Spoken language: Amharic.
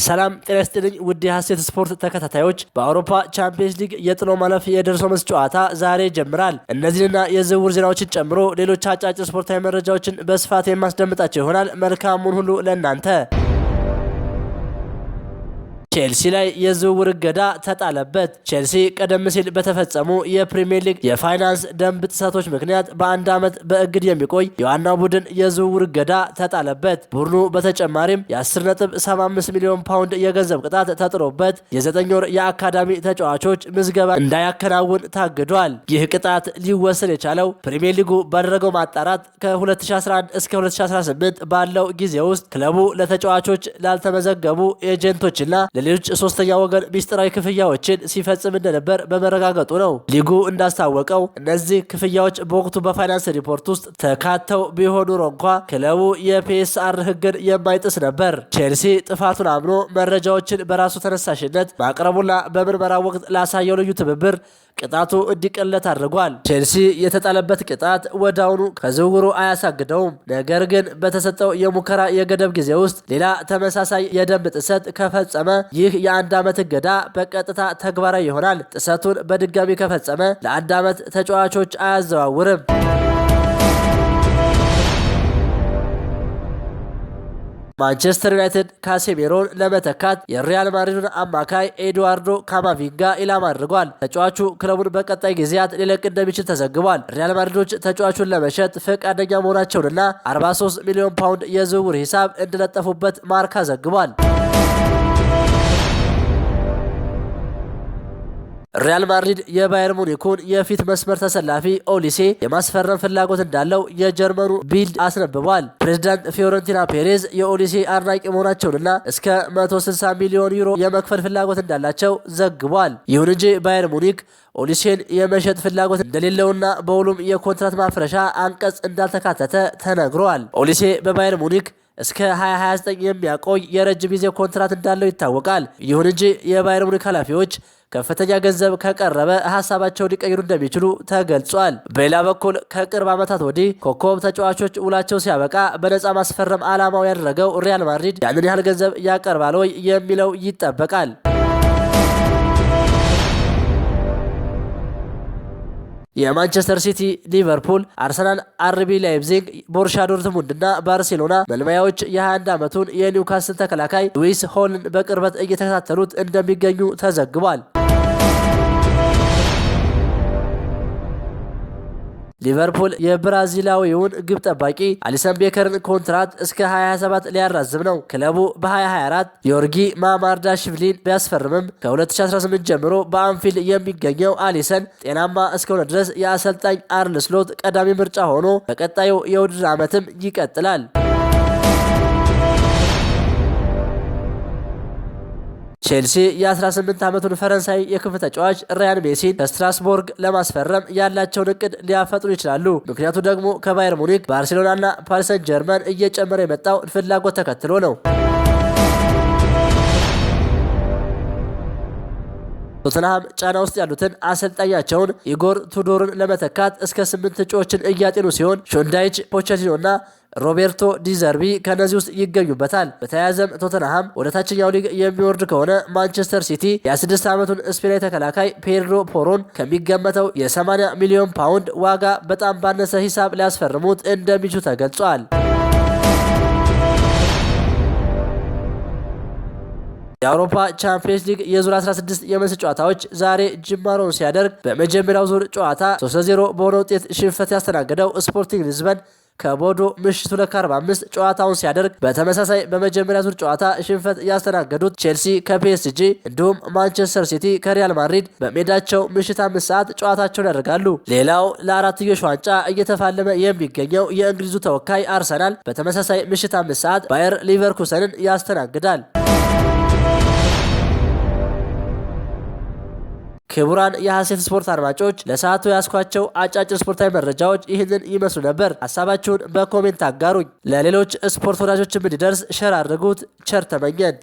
ሰላም ጤና ይስጥልኝ ውድ የሐሴት ስፖርት ተከታታዮች፣ በአውሮፓ ቻምፒየንስ ሊግ የጥሎ ማለፍ የደርሶ መልስ ጨዋታ ዛሬ ይጀምራል። እነዚህና የዝውውር ዜናዎችን ጨምሮ ሌሎች አጫጭር ስፖርታዊ መረጃዎችን በስፋት የማስደምጣቸው ይሆናል። መልካሙን ሁሉ ለእናንተ። ቼልሲ ላይ የዝውውር እገዳ ተጣለበት። ቼልሲ ቀደም ሲል በተፈጸሙ የፕሪሚየር ሊግ የፋይናንስ ደንብ ጥሰቶች ምክንያት በአንድ ዓመት በእግድ የሚቆይ የዋናው ቡድን የዝውውር እገዳ ተጣለበት። ቡድኑ በተጨማሪም የ10.75 ሚሊዮን ፓውንድ የገንዘብ ቅጣት ተጥሎበት የ9 ወር የአካዳሚ ተጫዋቾች ምዝገባ እንዳያከናውን ታግዷል። ይህ ቅጣት ሊወሰን የቻለው ፕሪሚየር ሊጉ ባደረገው ማጣራት ከ2011 እስከ 2018 ባለው ጊዜ ውስጥ ክለቡ ለተጫዋቾች ላልተመዘገቡ ኤጀንቶችና ሌሎች ሶስተኛ ወገን ሚስጥራዊ ክፍያዎችን ሲፈጽም እንደነበር በመረጋገጡ ነው። ሊጉ እንዳስታወቀው እነዚህ ክፍያዎች በወቅቱ በፋይናንስ ሪፖርት ውስጥ ተካተው ቢሆኑ ኖሮ እንኳ ክለቡ የፒኤስአር ሕግን የማይጥስ ነበር። ቼልሲ ጥፋቱን አምኖ መረጃዎችን በራሱ ተነሳሽነት ማቅረቡና በምርመራ ወቅት ላሳየው ልዩ ትብብር ቅጣቱ እንዲቀለት አድርጓል። ቼልሲ የተጣለበት ቅጣት ወዳውኑ ከዝውውሩ አያሳግደውም። ነገር ግን በተሰጠው የሙከራ የገደብ ጊዜ ውስጥ ሌላ ተመሳሳይ የደንብ ጥሰት ከፈጸመ ይህ የአንድ ዓመት እገዳ በቀጥታ ተግባራዊ ይሆናል። ጥሰቱን በድጋሚ ከፈጸመ ለአንድ ዓመት ተጫዋቾች አያዘዋውርም። ማንቸስተር ዩናይትድ ካሴሜሮን ለመተካት የሪያል ማድሪዱን አማካይ ኤድዋርዶ ካማቪንጋ ኢላማ አድርጓል። ተጫዋቹ ክለቡን በቀጣይ ጊዜያት ሊለቅ እንደሚችል ተዘግቧል። ሪያል ማድሪዶች ተጫዋቹን ለመሸጥ ፈቃደኛ መሆናቸውንና 43 ሚሊዮን ፓውንድ የዝውውር ሂሳብ እንደለጠፉበት ማርካ ዘግቧል። ሪያል ማድሪድ የባየር ሙኒኩን የፊት መስመር ተሰላፊ ኦሊሴ የማስፈረም ፍላጎት እንዳለው የጀርመኑ ቢልድ አስነብቧል። ፕሬዝዳንት ፊዮረንቲና ፔሬዝ የኦሊሴ አድናቂ መሆናቸውንና እስከ 160 ሚሊዮን ዩሮ የመክፈል ፍላጎት እንዳላቸው ዘግቧል። ይሁን እንጂ ባየር ሙኒክ ኦሊሴን የመሸጥ ፍላጎት እንደሌለውና በሁሉም የኮንትራት ማፍረሻ አንቀጽ እንዳልተካተተ ተነግሯል። ኦሊሴ በባየር ሙኒክ እስከ 2029 የሚያቆይ የረጅም ጊዜ ኮንትራት እንዳለው ይታወቃል። ይሁን እንጂ የባየር ሙኒክ ኃላፊዎች ከፍተኛ ገንዘብ ከቀረበ ሀሳባቸውን ሊቀይሩ እንደሚችሉ ተገልጿል። በሌላ በኩል ከቅርብ ዓመታት ወዲህ ኮከብ ተጫዋቾች ውላቸው ሲያበቃ በነፃ ማስፈረም ዓላማው ያደረገው ሪያል ማድሪድ ያንን ያህል ገንዘብ ያቀርባል ወይ የሚለው ይጠበቃል። የማንቸስተር ሲቲ፣ ሊቨርፑል፣ አርሰናል፣ አርቢ ላይፕዚግ፣ ቦሩሲያ ዶርትሙንድ እና ባርሴሎና መልማዮች የ21 ዓመቱን የኒውካስል ተከላካይ ሉዊስ ሆልን በቅርበት እየተከታተሉት እንደሚገኙ ተዘግቧል። ሊቨርፑል የብራዚላዊውን ግብ ጠባቂ አሊሰን ቤከርን ኮንትራት እስከ 2027 ሊያራዝም ነው። ክለቡ በ2024 ዮርጊ ማማርዳሽቪሊን ቢያስፈርምም ከ2018 ጀምሮ በአንፊልድ የሚገኘው አሊሰን ጤናማ እስከሆነ ድረስ የአሰልጣኝ አርነ ስሎት ቀዳሚ ምርጫ ሆኖ በቀጣዩ የውድድር ዓመትም ይቀጥላል። ቼልሲ የ18 ዓመቱን ፈረንሳይ የክንፍ ተጫዋች ራያን ሜሲን ከስትራስቦርግ ለማስፈረም ያላቸውን እቅድ ሊያፈጥኑ ይችላሉ። ምክንያቱ ደግሞ ከባየር ሙኒክ፣ ባርሴሎናና ፓሪስ ሰን ጀርመን እየጨመረ የመጣው ፍላጎት ተከትሎ ነው። ቶተንሃም ጫና ውስጥ ያሉትን አሰልጣኛቸውን ኢጎር ቱዶርን ለመተካት እስከ 8 እጩዎችን እያጤኑ ሲሆን ሾንዳይች፣ ፖቼቲኖና ሮቤርቶ ዲዘርቢ ከነዚህ ውስጥ ይገኙበታል። በተያያዘም ቶተንሃም ወደ ታችኛው ሊግ የሚወርድ ከሆነ ማንቸስተር ሲቲ የ26 ዓመቱን ስፔናዊ ተከላካይ ፔድሮ ፖሮን ከሚገመተው የ80 ሚሊዮን ፓውንድ ዋጋ በጣም ባነሰ ሂሳብ ሊያስፈርሙት እንደሚችሉ ተገልጿል። የአውሮፓ ቻምፒየንስ ሊግ የዙር 16 የመልስ ጨዋታዎች ዛሬ ጅማሮውን ሲያደርግ በመጀመሪያው ዙር ጨዋታ 3-0 በሆነ ውጤት ሽንፈት ያስተናገደው ስፖርቲንግ ሊዝበን ከቦዶ ምሽቱ 2:45 ጨዋታውን ሲያደርግ፣ በተመሳሳይ በመጀመሪያ ዙር ጨዋታ ሽንፈት ያስተናገዱት ቼልሲ ከፒኤስጂ እንዲሁም ማንቸስተር ሲቲ ከሪያል ማድሪድ በሜዳቸው ምሽት 5 ሰዓት ጨዋታቸውን ያደርጋሉ። ሌላው ለአራትዮሽ ዋንጫ እየተፋለመ የሚገኘው የእንግሊዙ ተወካይ አርሰናል በተመሳሳይ ምሽት 5 ሰዓት ባየር ሊቨርኩሰንን ያስተናግዳል። ክቡራን የሐሴት ስፖርት አድማጮች ለሰዓቱ ያስኳቸው አጫጭር ስፖርታዊ መረጃዎች ይህንን ይመስሉ ነበር። ሐሳባችሁን በኮሜንት አጋሩኝ። ለሌሎች ስፖርት ወዳጆችም እንዲደርስ ሸር አድርጉት። ቸር ተመኘን።